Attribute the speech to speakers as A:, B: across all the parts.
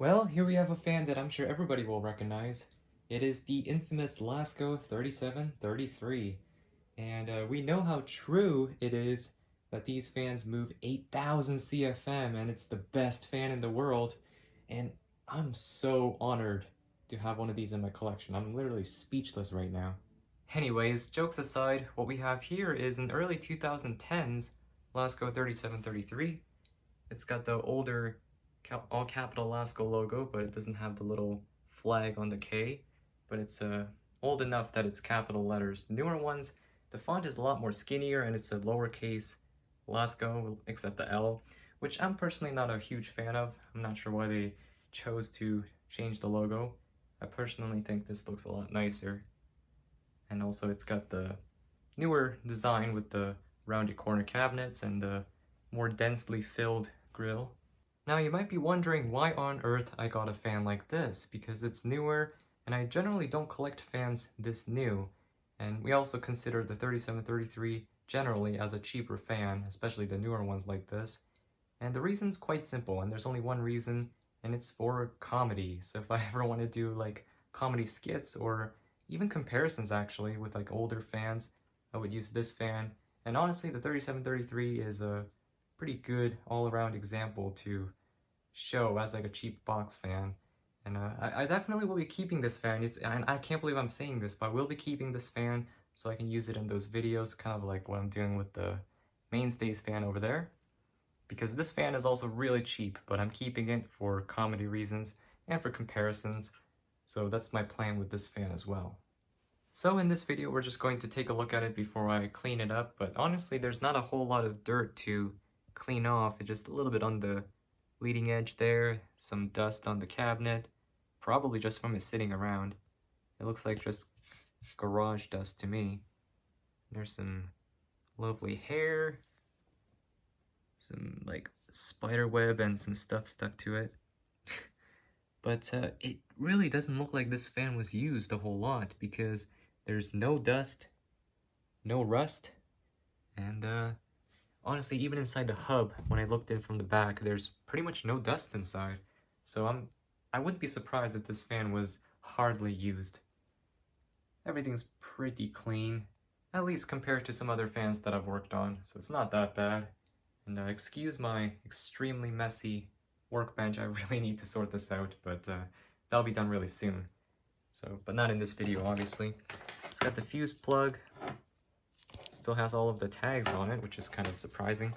A: Well, here we have a fan that I'm sure everybody will recognize. It is the infamous Lasko 3733. And we know how true it is that these fans move 8,000 CFM and it's the best fan in the world. And I'm so honored to have one of these in my collection. I'm literally speechless right now. Anyways, jokes aside, what we have here is an early 2010s Lasko 3733. It's got the older all capital Lasko logo, but it doesn't have the little flag on the K. But it's old enough that it's capital letters. The newer ones, the font is a lot more skinnier and it's a lowercase Lasko, except the L, which I'm personally not a huge fan of. I'm not sure why they chose to change the logo. I personally think this looks a lot nicer. And also it's got the newer design with the rounded corner cabinets and the more densely filled grille. Now you might be wondering why on earth I got a fan like this, because it's newer and I generally don't collect fans this new. And we also consider the 3733 generally as a cheaper fan, especially the newer ones like this. And the reason's quite simple, and there's only one reason, and it's for comedy. So if I ever want to do like comedy skits or even comparisons actually with like older fans, I would use this fan. And honestly, the 3733 is a pretty good all-around example to show as like a cheap box fan. And I definitely will be keeping this fan. And I can't believe I'm saying this, but I will be keeping this fan so I can use it in those videos, kind of like what I'm doing with the Mainstays fan over there. Because this fan is also really cheap, but I'm keeping it for comedy reasons and for comparisons. So that's my plan with this fan as well. So in this video, we're just going to take a look at it before I clean it up, but honestly, there's not a whole lot of dirt to clean off. It's just a little bit on the leading edge there, some dust on the cabinet, probably just from it sitting around. It looks like just garage dust to me. There's some lovely hair, some like spider web and some stuff stuck to it. But it really doesn't look like this fan was used a whole lot because there's no dust, no rust, and honestly, even inside the hub, when I looked in from the back, there's pretty much no dust inside. So I wouldn't be surprised if this fan was hardly used. Everything's pretty clean, at least compared to some other fans that I've worked on, so it's not that bad. And excuse my extremely messy workbench, I really need to sort this out, but that'll be done really soon. So, but not in this video, obviously. It's got the fused plug. Still has all of the tags on it, which is kind of surprising.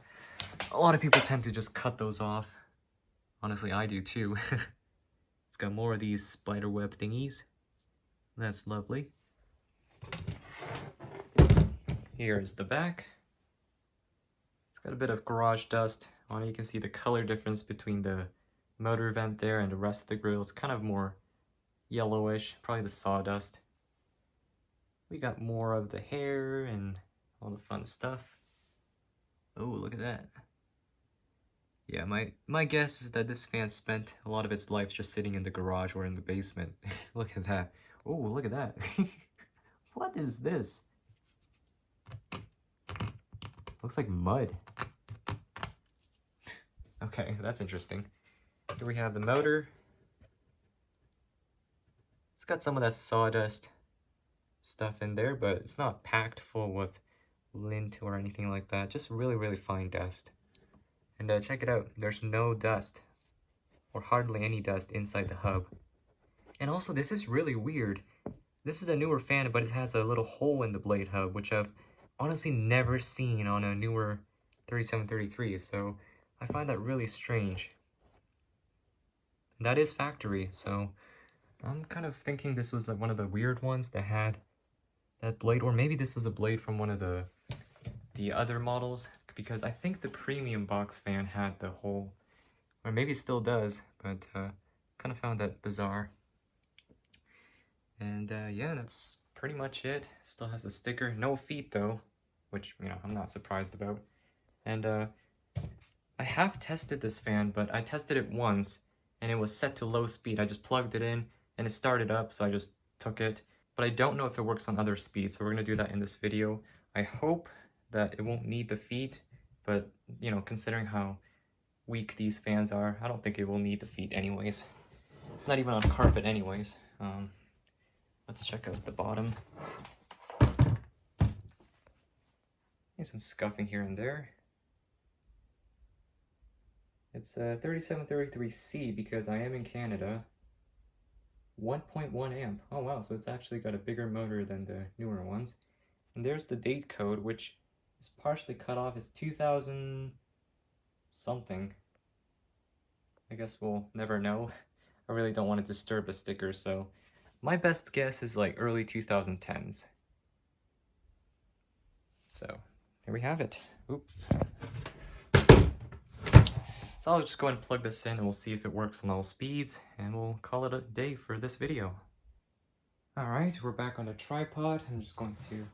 A: A lot of people tend to just cut those off. Honestly, I do too. It's got more of these spider web thingies. That's lovely. Here's the back. It's got a bit of garage dust on it. You can see the color difference between the motor vent there and the rest of the grille. It's kind of more yellowish, probably the sawdust. We got more of the hair and all the fun stuff. Oh, look at that. Yeah, my guess is that this fan spent a lot of its life just sitting in the garage or in the basement. Look at that. Oh, look at that. What is this? Looks like mud. Okay, that's interesting. Here we have the motor. It's got some of that sawdust stuff in there, but it's not packed full with lint or anything like that. Just really, really fine dust. And check it out. There's no dust, or hardly any dust inside the hub. And also, this is really weird. This is a newer fan, but it has a little hole in the blade hub, which I've honestly never seen on a newer 3733, so I find that really strange. That is factory, so I'm kind of thinking this was one of the weird ones that had that blade, or maybe this was a blade from one of the other models, because I think the premium box fan had the hole, or maybe it still does, but kind of found that bizarre. And yeah, that's pretty much it. Still has a sticker, no feet though, which, you know, I'm not surprised about. And I have tested this fan, but I tested it once and it was set to low speed. I just plugged it in and it started up, so I just took it. But I don't know if it works on other speeds, so we're gonna do that in this video. I hope that it won't need the feet, but, you know, considering how weak these fans are, I don't think it will need the feet anyways. It's not even on carpet anyways. Let's check out the bottom. There's some scuffing here and there. It's 3733C because I am in Canada. 1.1 amp. Oh wow, so it's actually got a bigger motor than the newer ones. And there's the date code, which is partially cut off. It's 2000 something. I guess we'll never know. I really don't want to disturb the sticker, so my best guess is like early 2010s. So here we have it. Oops. So I'll just go ahead and plug this in and we'll see if it works on all speeds, and we'll call it a day for this video. Alright, we're back on the tripod. I'm just going to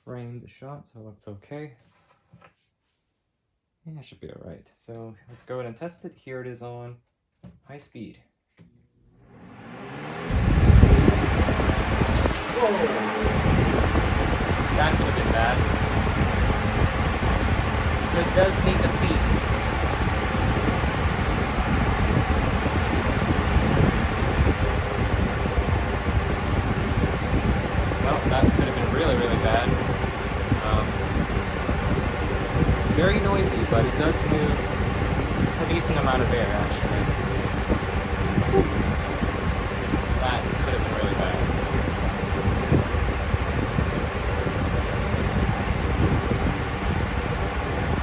A: frame the shot so it looks okay. Yeah, it should be alright. So let's go ahead and test it. Here it is on high speed. Whoa! That could have been bad. So it does need the feet. Well, that could have been really, really bad. It's very noisy, but it does move a decent amount of air, actually. That could have been really bad.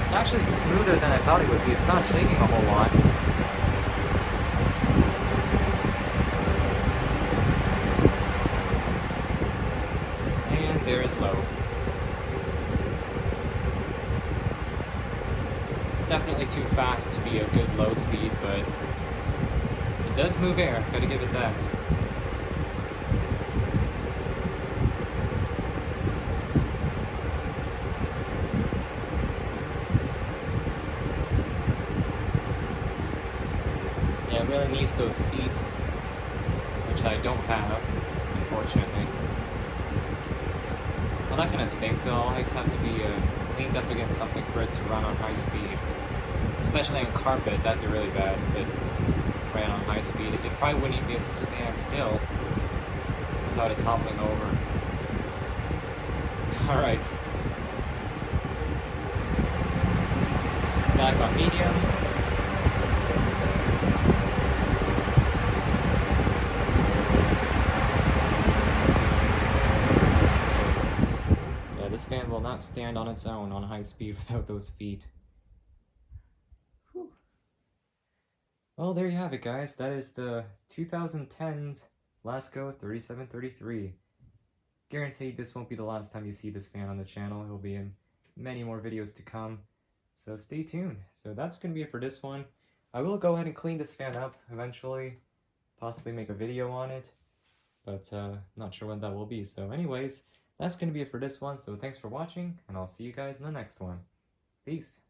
A: It's actually smoother than I thought it would be. It's not shaking a whole lot. And there's low. It's definitely too fast to be a good low speed, but it does move air. Gotta give it that. Yeah, it really needs those feet, which I don't have, unfortunately. Well, that kind of stinks. It'll always have to be leaned up against something for it to run on high speed. Especially on carpet, that'd be really bad if it ran on high speed. It probably wouldn't even be able to stand still without it toppling over. Alright. Back on medium. This fan will not stand on its own on high speed without those feet. Whew. Well, there you have it, guys. That is the 2010's Lasko 3733. Guaranteed this won't be the last time you see this fan on the channel. It will be in many more videos to come, so stay tuned. So that's going to be it for this one. I will go ahead and clean this fan up eventually, possibly make a video on it, but not sure when that will be. So anyways, that's going to be it for this one, so thanks for watching, and I'll see you guys in the next one. Peace!